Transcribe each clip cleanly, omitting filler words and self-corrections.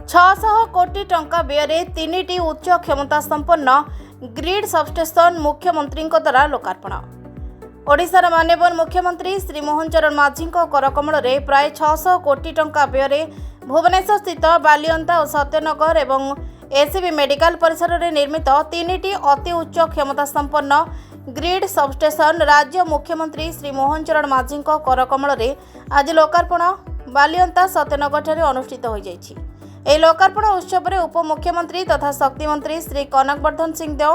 600 कोटी टंका व्यय तीन उच्च क्षमता संपन्न ग्रिड सबस्टेशन मुख्यमंत्री द्वारा लोकार्पण। ओडिशार माननीय मुख्यमंत्री श्री मोहन चरण माझी करकमल प्राय 600 कोटी टंका व्यय भुवनेश्वर स्थित बालियंता और सत्यनगर एवं एसीबी मेडिकल परिसर में निर्मित तीन अति उच्च क्षमता संपन्न ग्रिड सबस्टेशन राज्य मुख्यमंत्री श्री मोहन चरण माझी करकमल आज लोकार्पण बालियंता सत्यनगर अनुष्ठित हो जाइछि। ଏହି ଲୋକାର୍ପଣ ଉତ୍ସବରେ ଉପମୁଖ୍ୟମନ୍ତ୍ରୀ ତଥା ଶକ୍ତିମନ୍ତ୍ରୀ ଶ୍ରୀ କନକବର୍ଦ୍ଧନ ସିଂ ଦେଓ,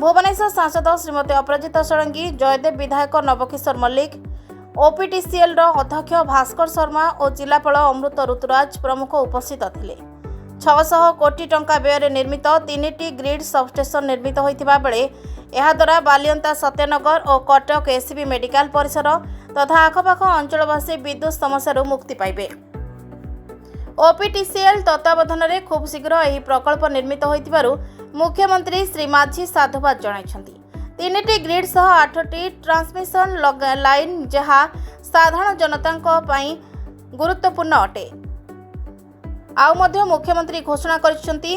ଭୁବନେଶ୍ୱର ସାଂସଦ ଶ୍ରୀମତୀ ଅପରାଜିତା ଷଡ଼ଙ୍ଗୀ, ଜୟଦେବ ବିଧାୟକ ନବକିଶୋର ମଲ୍ଲିକ, ଓପିଟିସିଏଲ୍ର ଅଧ୍ୟକ୍ଷ ଭାସ୍କର ଶର୍ମା ଓ ଜିଲ୍ଲାପାଳ ଅମୃତ ଋତୁରାଜ ପ୍ରମୁଖ ଉପସ୍ଥିତ ଥିଲେ। 600 କୋଟି ଟଙ୍କା ବ୍ୟୟରେ ନିର୍ମିତ ତିନିଟି ଗ୍ରିଡ୍ ସବଷ୍ଟେସନ ନିର୍ମିତ ହୋଇଥିବା ବେଳେ ଏହାଦ୍ୱାରା ବାଲିଅନ୍ତା ସତ୍ୟନଗର ଓ କଟକ ଏସିବି ମେଡିକାଲ ପରିସର ତଥା ଆଖପାଖ ଅଞ୍ଚଳବାସୀ ବିଦ୍ୟୁତ୍ ସମସ୍ୟାରୁ ମୁକ୍ତି ପାଇବେ। ओपीटीसीएल तत्वावधान में खूब शीघ्र यह प्रकल्प निर्मित होइतिबारु मुख्यमंत्री श्री माझी साधुवाद जणाइछन्ति। तीनिटी ग्रिड सह 8टी ट्रांसमिशन लाइन जहाँ साधारण जनता गुरुत्वपूर्ण अटे। आउ मध्य मुख्यमंत्री घोषणा करिसेंति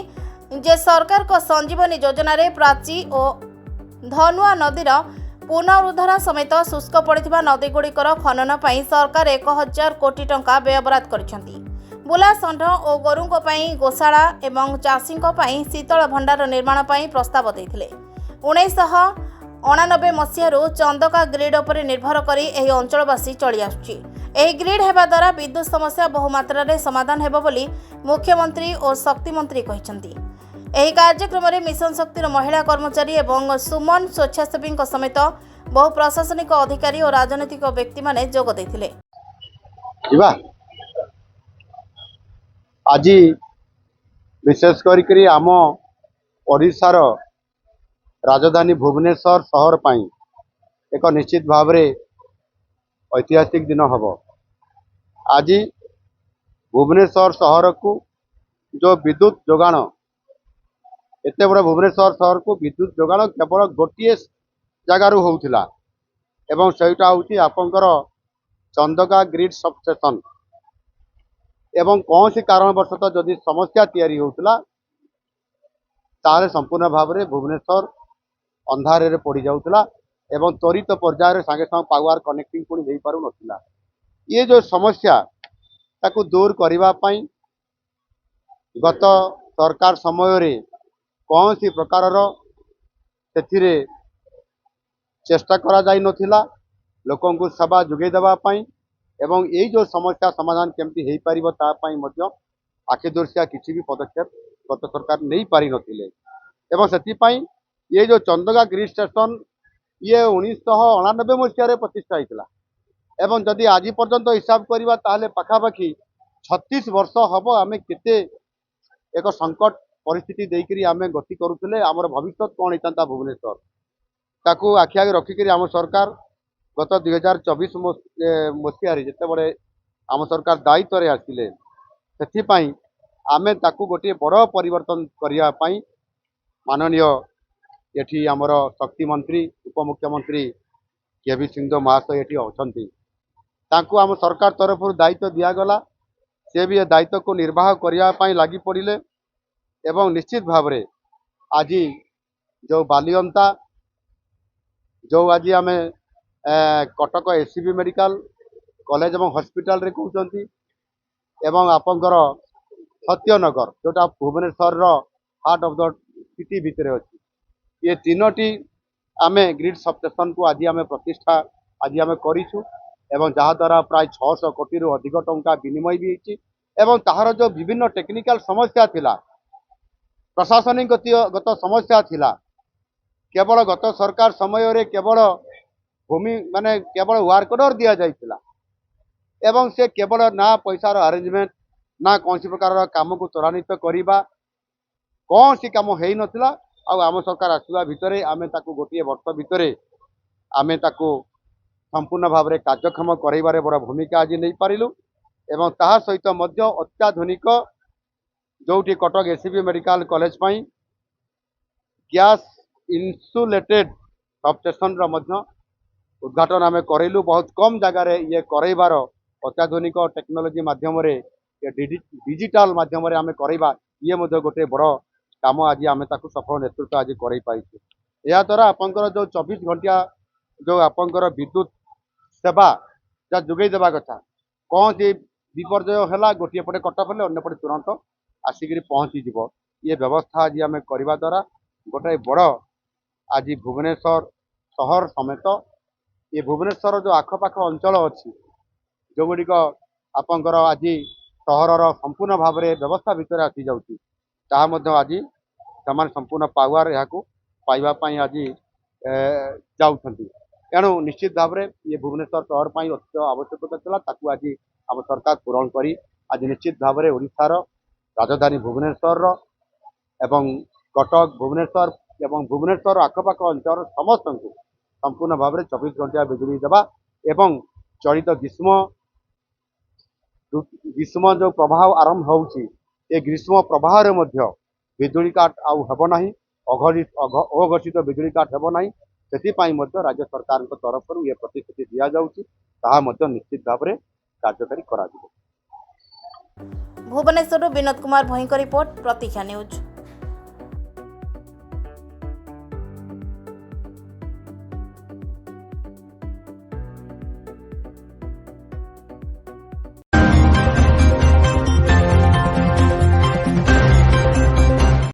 जे सरकार को संजीवनी योजना रे प्राची और धनुआ नदीर पुनरुद्धार समेत शुष्क पड़िथिबा नदीगुड़िकर खनन पई सरकार 1000 कोटी टंका व्ययबराद करिसेंति। बुला षंढ और गोरुंक पई गोशाला एवं चाषींक पई शीतल भंडार निर्माण पई प्रस्ताव देथिले। 1989 मसीहारू चंदका ग्रिड पर निर्भर करी एही अंचलवासी चली आसुछि। एही ग्रिड हेबा द्वारा विद्युत समस्या बहुमात्रा रे समाधान हेबो बोली मुख्यमंत्री और शक्ति मंत्री कहिसंति। एही कार्यक्रम में मिशन शक्तिर महिला कर्मचारी एवं सुमन स्वेच्छासेवी समेत बहु प्रशासनिक अधिकारी और राजनीतिक व्यक्ति माने जोग देथिले। आज विशेष करी आम ओडिशार राजधानी भुवनेश्वर सहर पाई एक निश्चित भाव में ऐतिहासिक दिन हम। आज भुवनेश्वर सहर को जो विद्युत जोगाण एत बड़ भुवनेश्वर सहर को विद्युत जोगाण केवल गोटे जगार होउथिला एवं सेटा हूँ आपंकर चंदका ग्रिड सबस्टेशन एवं कौन सी कारणवशतः जदि समस्या तैयारी होता ताले संपूर्ण भाव में भुवनेश्वर अंधारे पड़ जाऊला एवं त्वरित पर्यायर सागे सागे पावर कनेक्टिंग पुणी दे पारु नथिला। ये जो समस्या ताकू दूर करने गत सरकार समय रे कौन सी प्रकार से चेष्टा करा जाई नथिला लोकों को सेवा जोगे देबा पाई एवं यही जो समस्या समाधान केमती हो पार आखिदर्शिया किसी भी पदक्षेप गत सरकार नहीं पारि नथिले एवं से ये जो चंदका ग्रिड स्टेशन ये 1989 मसीह प्रतिष्ठा होता एवं जदि आज पर्यंत हिसाब करवा ताहले पाखापाखि 36 वर्ष हम आम केते एक संकट परिस्थिति देकरी आम गति करुले आमर भविष्य कौन होता भुवनेश्वर ताकू आखि आगे रखिक आम सरकार गत 2024 मसीह जिते बड़े आम सरकार दायित्व रे आसिले से आमे ताकू गोटे बड़ परिवर्तन करने माननीय ये आमर शक्ति मंत्री उपमुख्यमंत्री केवी सिंह महाशय ये अच्छा आम सरकार तरफ दायित्व दिगला से भी दायित्व को निर्वाह करने लगी पड़े एवं निश्चित भाव में आज जो बालियंता जो आज आम कटक एसीबी मेडिकल कॉलेज एवं हॉस्पिटल रे कहते एवं आपंकर सत्यनगर जोटा Bhubaneswar heart of the city भितर अच्छी ये तीनोटी आम ग्रिड सबस्टेशन को आज आम प्रतिष्ठा आज आम करूँ एवं जहाद्वारा प्राय 600 कोटी रु अधिक टंका विनिमय भी होती एवं ताहार जो विभिन्न टेक्निकल समस्या थिला प्रशासनिक गत समस्या थिला केवल गत सरकार समय रे केवल भूमि माने केवल वर्क ऑर्डर दिया जाइथिला एवं से केवल ना पैसार अरेंजमेंट ना कौन सी प्रकार काम को त्वरान्वित करवा कौन सी काम हो नथिला आम सरकार आसवा भितर आमे ताकू गोटे वर्ष भितर आमे ताकू संपूर्ण भाव में कार्यक्षम कराइबारे बड़ भूमिका आज नहीं पारिलु एवं ताहा सहित मध्य अत्याधुनिक जोटी कटक एसीबी मेडिकल कॉलेज पई गैस इन्सुलेटेड सबस्टेशन रो उद्घाटन आम करेलु बहुत कम जगार ये करइबार अत्याधुनिक टेक्नोलोजी माध्यम डिजिटल माध्यम आम करवा ये गोटे बड़ काम आज आम सफल नेतृत्व आज कर या द्वारा आपंकर जो 24 घंटा जो आपंकर विद्युत सेवा जहाँ जोगे देवा कथा कौन से विपर्य है गोटे पटे कटअफ हेल्ले अंपटे तुरंत आसिक पहुँची ये व्यवस्था आज आम करवा द्वारा गोटे बड़ आज भुवनेश्वर सहर समेत ये भुवनेश्वर जो आखपाख अंचल अच्छी जो गुड़िक आपंकर आज सहरर संपूर्ण भाव में व्यवस्था भितर आसी जाऊँगी आज से संपूर्ण पावर यहाँ पाइबापी आज जाऊँगी तेणु निश्चित भाव में ये भुवनेश्वर सहर पर अत्यंत आवश्यकता था ताकू आज आम सरकार पूरण कर आज निश्चित भाव में ओडिशार राजधानी भुवनेश्वर एवं कटक भुवनेश्वर एवं भुवनेश्वर आखपाख अंचल समस्त को संपूर्ण भाव में 24 घंटा बिजुली देवा एवं चलित ग्रीष्म जो प्रभाव आरंभ होउछि ए ग्रीष्म प्रभाव में बिजुली काट आउ हेब नाही अघोषित बिजुली काट हेब नाही सेथिपाई मध्य राज्य सरकार तरफ ये प्रतिश्रुति दिया जाउछि ताहा मध्य निश्चित भाव में कार्यकारी करा जिवो। भुवनेश्वर विनोद कुमार भईं रिपोर्ट प्रतीक्षा न्यूज।